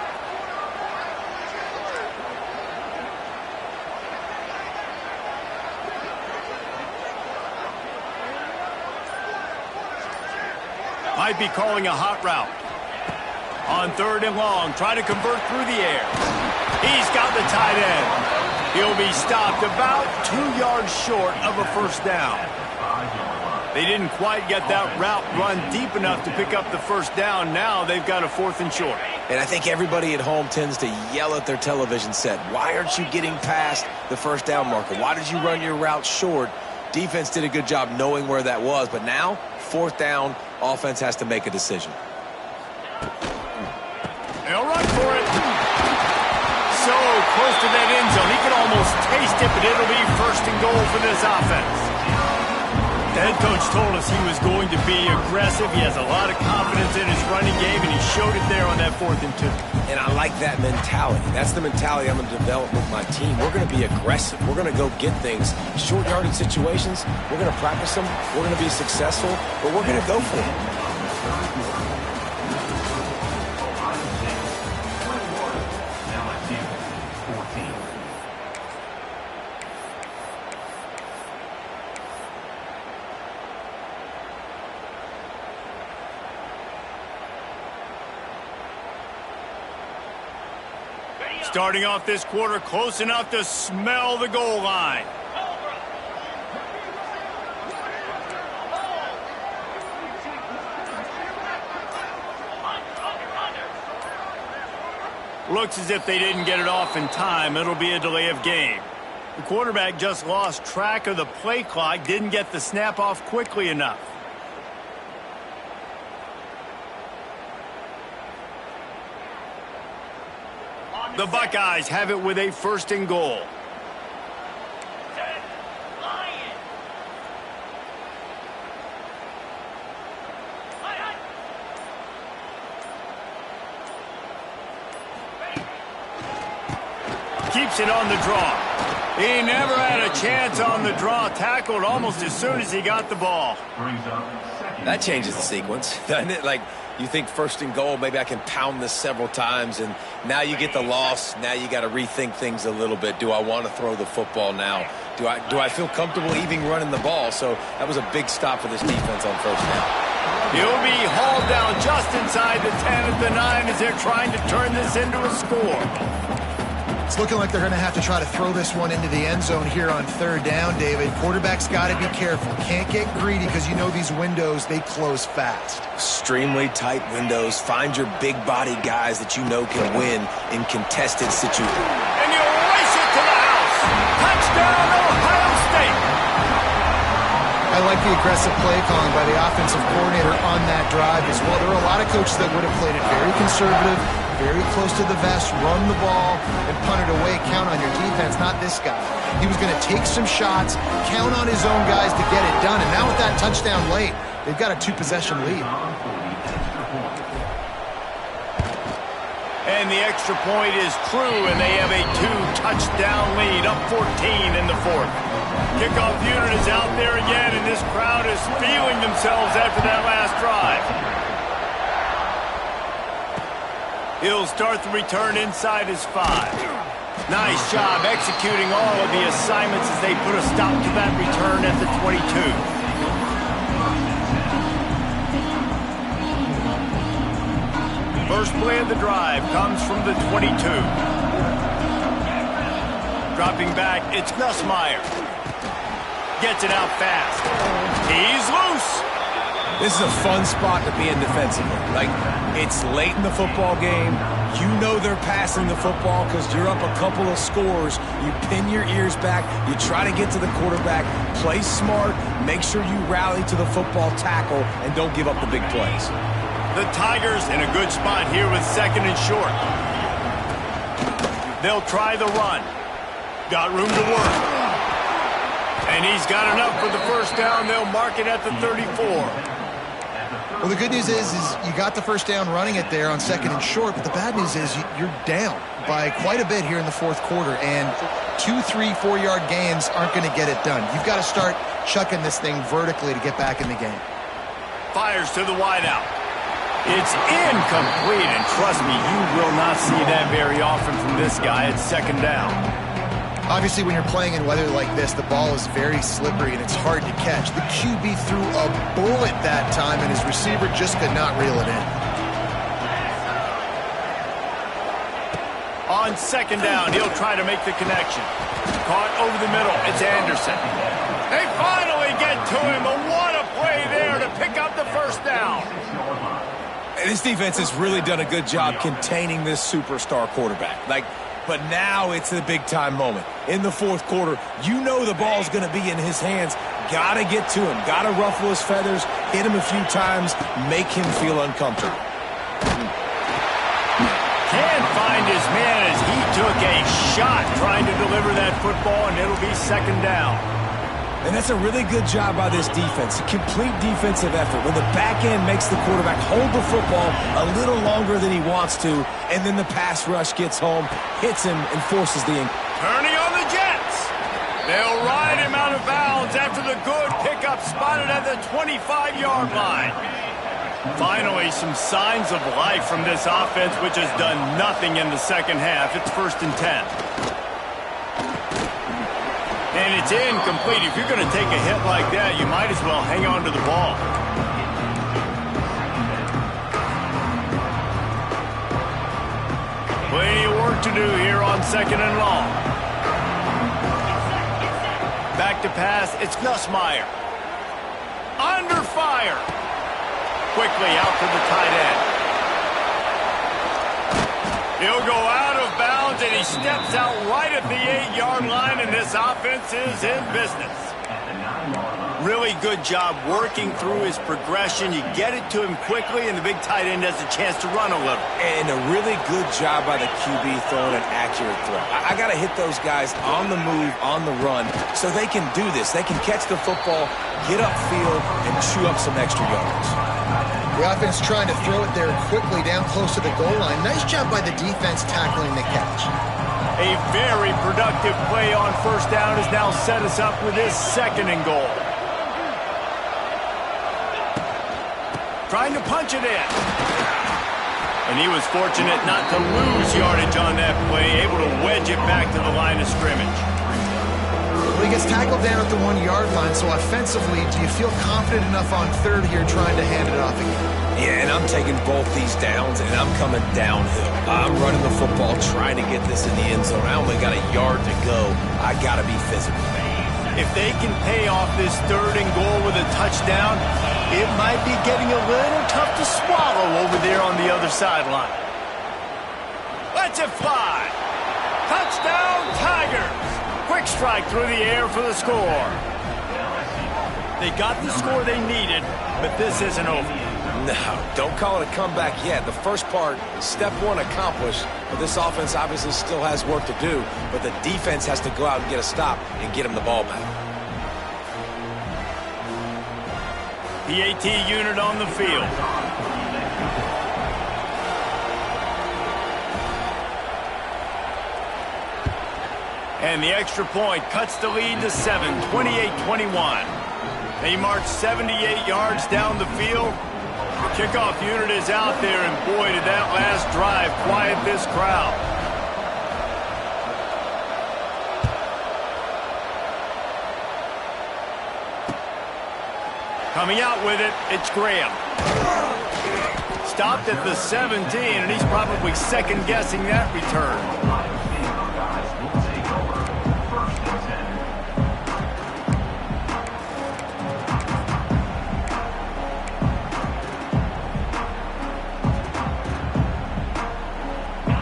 Might be calling a hot route. On 3rd and long, try to convert through the air. He's got the tight end. He'll be stopped about 2 yards short of a first down. They didn't quite get that route run deep enough to pick up the first down. Now they've got a 4th and short. And I think everybody at home tends to yell at their television set. Why aren't you getting past the first down marker? Why did you run your route short? Defense did a good job knowing where that was. But now, 4th down, offense has to make a decision. They'll run for it. So close to that end zone. He can almost taste it, but it'll be 1st and goal for this offense. The head coach told us he was going to be aggressive. He has a lot of confidence in his running game, and he showed it there on that 4th and 2. And I like that mentality. That's the mentality I'm going to develop with my team. We're going to be aggressive. We're going to go get things. Short yardage situations, we're going to practice them. We're going to be successful, but we're going to go for it. Starting off this quarter close enough to smell the goal line. Looks as if they didn't get it off in time. It'll be a delay of game. The quarterback just lost track of the play clock, didn't get the snap off quickly enough. The Buckeyes have it with a 1st and goal. Keeps it on the draw. He never had a chance on the draw. Tackled almost as soon as he got the ball. That changes the sequence, doesn't it? Like, you think 1st and goal, maybe I can pound this several times, and now you get the loss. Now you got to rethink things a little bit. Do I want to throw the football now? Do I feel comfortable even running the ball? So that was a big stop for this defense on 1st down. He'll be hauled down just inside the 10 at the 9 as they're trying to turn this into a score. It's looking like they're going to have to try to throw this one into the end zone here on 3rd down, David. Quarterback's got to be careful. Can't get greedy because you know these windows, they close fast. Extremely tight windows. Find your big body guys that you know can win in contested situations. And you race it to the house. Touchdown, Ohio State. I like the aggressive play calling by the offensive coordinator on that drive as well. There are a lot of coaches that would have played it very conservative, very close to the vest, run the ball, and punt it away. Count on your defense, not this guy. He was going to take some shots, count on his own guys to get it done. And now with that touchdown late, they've got a 2-possession lead. And the extra point is true, and they have a 2-touchdown lead, up 14 in the 4th. Kickoff unit is out there again, and this crowd is feeling themselves after that last drive. He'll start the return inside his 5. Nice job executing all of the assignments as they put a stop to that return at the 22. First play of the drive comes from the 22. Dropping back, it's Nussmeier. Gets it out fast. He's loose. This is a fun spot to be in defensively. Like, it's late in the football game. You know they're passing the football because you're up a couple of scores. You pin your ears back. You try to get to the quarterback. Play smart. Make sure you rally to the football tackle and don't give up the big plays. The Tigers in a good spot here with second and short. They'll try the run. Got room to work. And he's got enough for the first down. They'll mark it at the 34. Well, the good news is you got the first down running it there on second and short, but the bad news is you're down by quite a bit here in the fourth quarter, and 2, 3, 4-yard gains aren't going to get it done. You've got to start chucking this thing vertically to get back in the game. Fires to the wideout. It's incomplete, and trust me, you will not see that very often from this guy at second down. Obviously, when you're playing in weather like this, the ball is very slippery and it's hard to catch. The QB threw a bullet that time, and his receiver just could not reel it in. On second down, he'll try to make the connection. Caught over the middle. It's Anderson. They finally get to him, but what a play there to pick up the first down. This defense has really done a good job containing this superstar quarterback. But now it's the big-time moment. In the fourth quarter, you know the ball's going to be in his hands. Got to get to him. Got to ruffle his feathers, hit him a few times, make him feel uncomfortable. Can't find his man as he took a shot trying to deliver that football, and it'll be second down. And that's a really good job by this defense. A complete defensive effort. When the back end makes the quarterback hold the football a little longer than he wants to, and then the pass rush gets home, hits him, and forces the Turning on the Jets. They'll ride him out of bounds after the good pickup spotted at the 25-yard line. Finally, some signs of life from this offense, which has done nothing in the second half. It's 1st and 10. And it's incomplete. If you're going to take a hit like that, you might as well hang on to the ball. Plenty of work to do here on second and long. Back to pass, it's Nussmeier. Under fire. Quickly out to the tight end. He'll go out of bounds, and he steps out right at the 8-yard line, and this offense is in business. Really good job working through his progression. You get it to him quickly, and the big tight end has a chance to run a little. And a really good job by the QB throwing an accurate throw. I got to hit those guys on the move, on the run, so they can do this. They can catch the football, get upfield, and chew up some extra yards. The offense trying to throw it there quickly down close to the goal line. Nice job by the defense tackling the catch. A very productive play on first down has now set us up with this second and goal. Trying to punch it in. And he was fortunate not to lose yardage on that play, able to wedge it back to the line of scrimmage. Well, he gets tackled down at the 1-yard line, so offensively, do you feel confident enough on third here trying to hand it off again? Yeah, and I'm taking both these downs, and I'm coming downhill. I'm running the football, trying to get this in the end zone. I only got a yard to go. I got to be physical. If they can pay off this third and goal with a touchdown, it might be getting a little tough to swallow over there on the other sideline. Lets it fly. Touchdown, Tigers. Quick strike through the air for the score. They got the score they needed, but this isn't over. No, don't call it a comeback yet. The first part, step one accomplished, but this offense obviously still has work to do, but the defense has to go out and get a stop and get him the ball back. PAT unit on the field. And the extra point cuts the lead to 7, 28-21. They march 78 yards down the field. The kickoff unit is out there, and boy, did that last drive quiet this crowd. Coming out with it, it's Graham. Stopped at the 17, and he's probably second-guessing that return.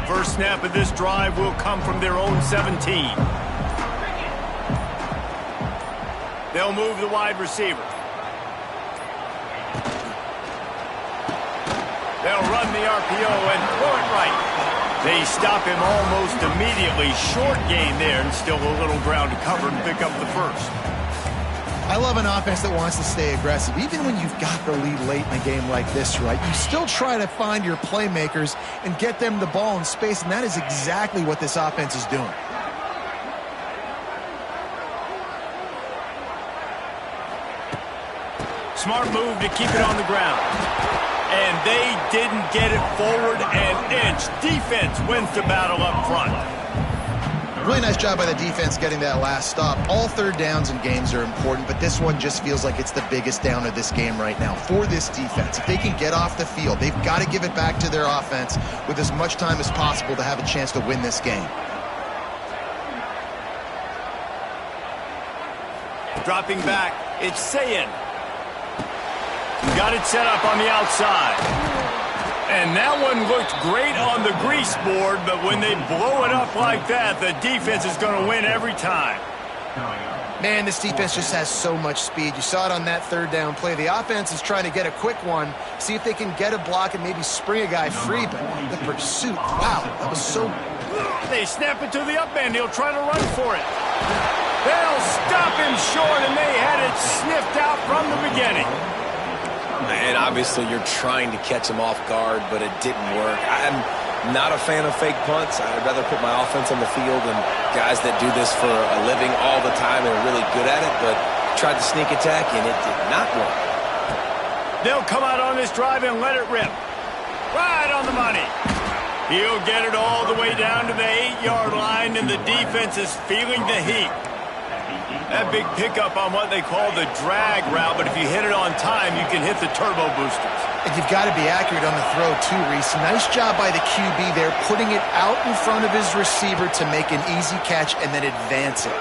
First snap of this drive will come from their own 17. They'll move the wide receiver. They'll run the RPO and throw it right. They stop him almost immediately. Short gain there, and still a little ground to cover and pick up the first. I love an offense that wants to stay aggressive. Even when you've got the lead late in a game like this, right, you still try to find your playmakers and get them the ball in space, and that is exactly what this offense is doing. Smart move to keep it on the ground. And they didn't get it forward an inch. Defense wins the battle up front. Really nice job by the defense getting that last stop. All third downs in games are important, but this one just feels like it's the biggest down of this game right now for this defense. If they can get off the field, they've got to give it back to their offense with as much time as possible to have a chance to win this game. Dropping back, it's Sayin. Got it set up on the outside. And that one looked great on the grease board, but when they blow it up like that, the defense is going to win every time. Man, this defense just has so much speed. You saw it on that third down play. The offense is trying to get a quick one, see if they can get a block and maybe spring a guy free, but the pursuit, wow, that was so... They snap it to the up end. He'll try to run for it. They'll stop him short, and they had it sniffed out from the beginning. And obviously you're trying to catch him off guard, but it didn't work. I'm not a fan of fake punts. I'd rather put my offense on the field and guys that do this for a living all the time and are really good at it, but tried the sneak attack, and it did not work. They'll come out on this drive and let it rip. Right on the money. He'll get it all the way down to the 8-yard line, and the defense is feeling the heat. That big pickup on what they call the drag route, but if you hit it on time, you can hit the turbo boosters. And you've got to be accurate on the throw, too, Reese. Nice job by the QB there, putting it out in front of his receiver to make an easy catch and then advance it.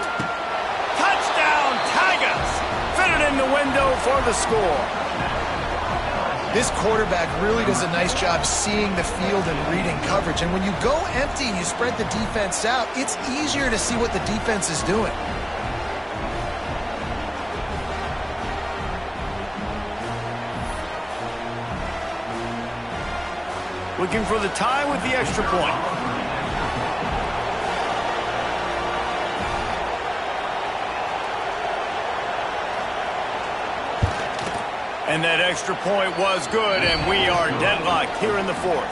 Touchdown, Tigers! Fit it in the window for the score. This quarterback really does a nice job seeing the field and reading coverage. And when you go empty and you spread the defense out, it's easier to see what the defense is doing. Looking for the tie with the extra point. And that extra point was good, and we are deadlocked here in the fourth.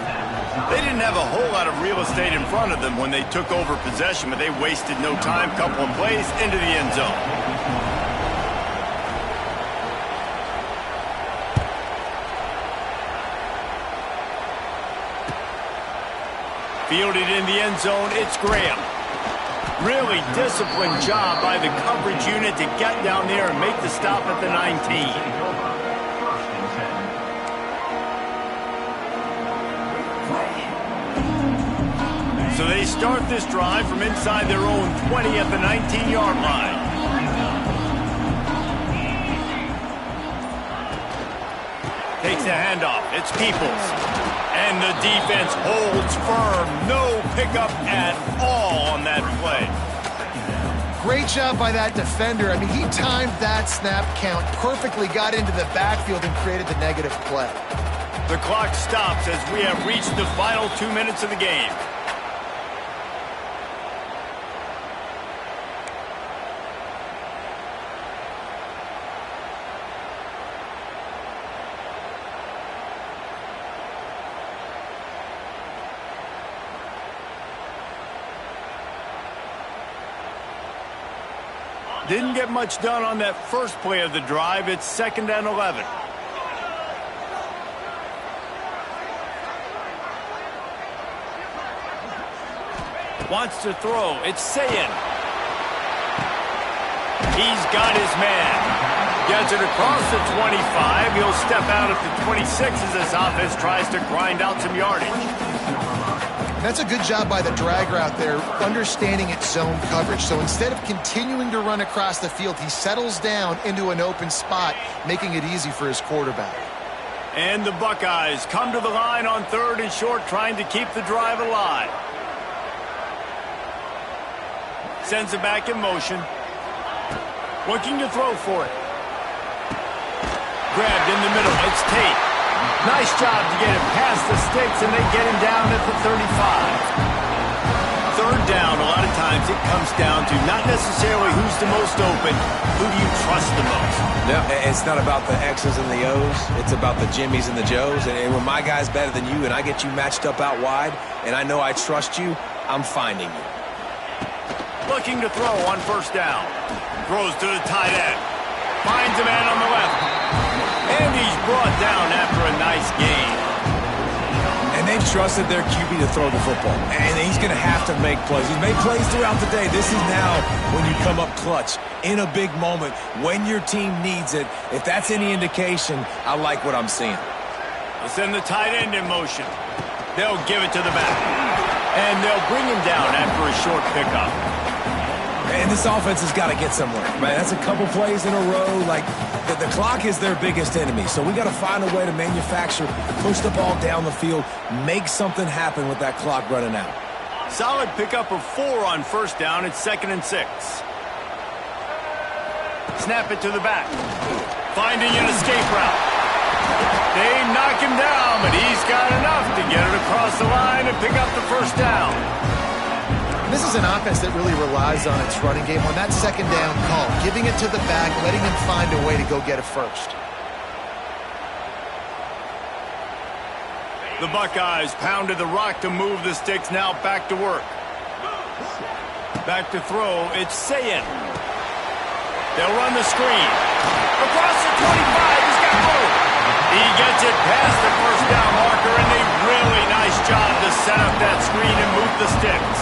They didn't have a whole lot of real estate in front of them when they took over possession, but they wasted no time. Couple of plays into the end zone. Fielded in the end zone, it's Graham. Really disciplined job by the coverage unit to get down there and make the stop at the 19. So they start this drive from inside their own 20 at the 19-yard line. Takes a handoff. It's Peoples. And the defense holds firm. No pickup at all on that play. Great job by that defender. I mean, he timed that snap count perfectly, got into the backfield and created the negative play. The clock stops as we have reached the final 2 minutes of the game. Didn't get much done on that first play of the drive. It's 2nd and 11. Wants to throw. It's Sayin. He's got his man. Gets it across the 25. He'll step out at the 26 as this offense tries to grind out some yardage. That's a good job by the drag route there, understanding its zone coverage. So instead of continuing to run across the field, he settles down into an open spot, making it easy for his quarterback. And the Buckeyes come to the line on 3rd and short, trying to keep the drive alive. Sends it back in motion. Looking to throw for it. Grabbed in the middle. It's Tate. Nice job to get him past the sticks, and they get him down at the 35. 3rd down, a lot of times it comes down to not necessarily who's the most open, who do you trust the most? No, it's not about the X's and the O's. It's about the Jimmies and the Joes. And when my guy's better than you and I get you matched up out wide and I know I trust you, I'm finding you. Looking to throw on 1st down. Throws to the tight end. Finds a man on the left. And he's brought down after a nice gain. And they've trusted their QB to throw the football. And he's going to have to make plays. He's made plays throughout the day. This is now when you come up clutch in a big moment when your team needs it. If that's any indication, I like what I'm seeing. They'll send the tight end in motion. They'll give it to the back. And they'll bring him down after a short pickup. And this offense has got to get somewhere, man. That's a couple plays in a row. Like, the clock is their biggest enemy. So we got to find a way to manufacture, push the ball down the field, make something happen with that clock running out. Solid pickup of 4 on 1st down. It's 2nd and 6. Snap it to the back. Finding an escape route. They knock him down, but he's got enough to get it across the line and pick up the 1st down. This is an offense that really relies on its running game on that 2nd down call, giving it to the back, letting him find a way to go get it first. The Buckeyes pounded the rock to move the sticks, now back to work. Back to throw, it's Sayin. They'll run the screen. Across the 25, he's got room. He gets it past the 1st down marker, and a really nice job to set up that screen and move the sticks.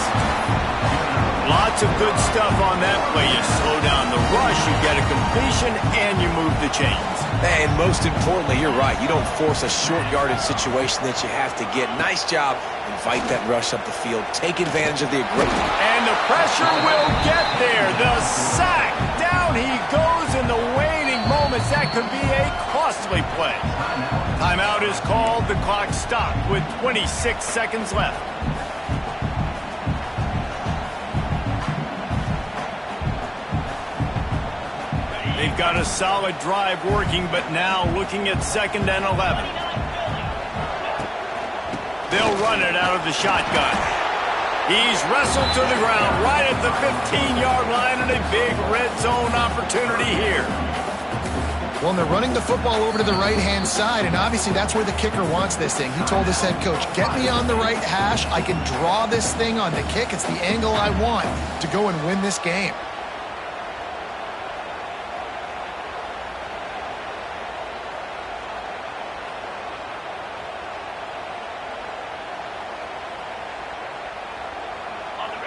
Lots of good stuff on that play. You slow down the rush, you get a completion, and you move the chains. And most importantly, you're right. You don't force a short yardage situation that you have to get. Nice job. Invite that rush up the field. Take advantage of the aggression. And the pressure will get there. The sack. Down he goes in the waning moments. That could be a costly play. Timeout is called. The clock stopped with 26 seconds left. They've got a solid drive working, but now looking at 2nd and 11. They'll run it out of the shotgun. He's wrestled to the ground right at the 15-yard line, and a big red zone opportunity here. Well, and they're running the football over to the right-hand side, and obviously that's where the kicker wants this thing. He told his head coach, get me on the right hash. I can draw this thing on the kick. It's the angle I want to go and win this game.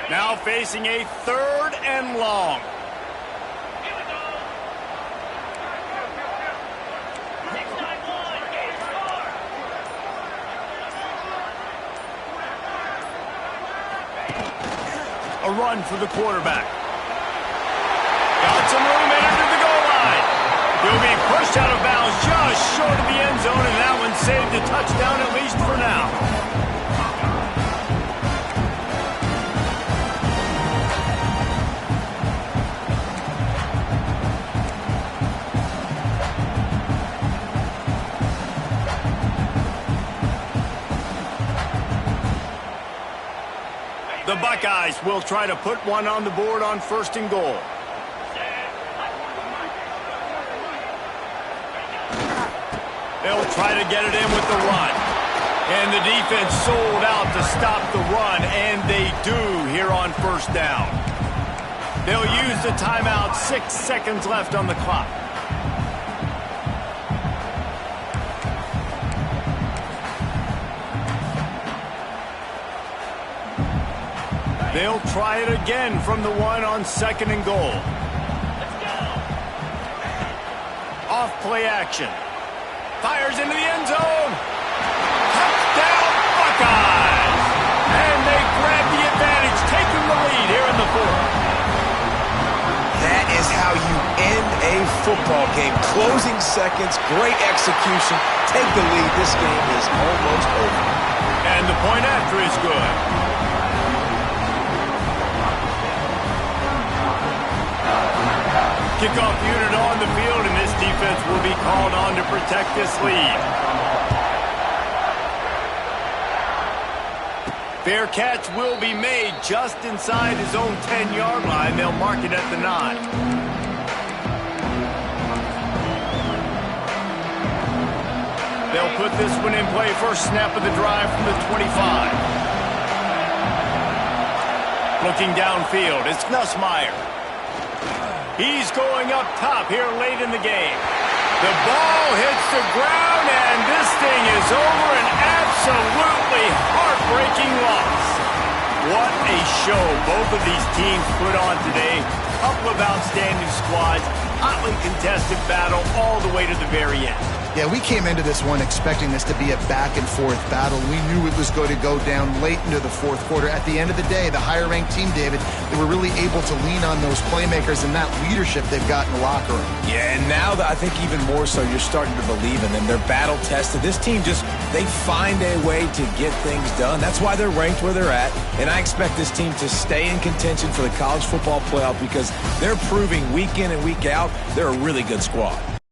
Now facing a 3rd and long. A run for the quarterback. Got some room entered the goal line. He'll be pushed out of bounds just short of the end zone, and that one saved a touchdown at least for now. The Buckeyes will try to put one on the board on 1st and goal. They'll try to get it in with the run. And the defense sold out to stop the run, and they do here on 1st down. They'll use the timeout, 6 seconds left on the clock. They'll try it again from the 1 on 2nd and goal. off play action. Fires into the end zone. Touchdown, Buckeyes! And they grab the advantage, taking the lead here in the fourth. That is how you end a football game. Closing seconds, great execution. Take the lead. This game is almost over. And the point after is good. Kickoff unit on the field, and this defense will be called on to protect this lead. Fair catch will be made just inside his own 10-yard line. They'll mark it at the 9. They'll put this one in play. First snap of the drive from the 25. Looking downfield, it's Nussmeier. He's going up top here late in the game. The ball hits the ground, and this thing is over. An absolutely heartbreaking loss. What a show both of these teams put on today. Couple of outstanding squads. Hotly contested battle all the way to the very end. Yeah, we came into this one expecting this to be a back-and-forth battle. We knew it was going to go down late into the fourth quarter. At the end of the day, the higher-ranked team, David, they were really able to lean on those playmakers and that leadership they've got in the locker room. Yeah, and now I think even more so, you're starting to believe in them. They're battle-tested. This team they find a way to get things done. That's why they're ranked where they're at. And I expect this team to stay in contention for the college football playoff because they're proving week in and week out they're a really good squad.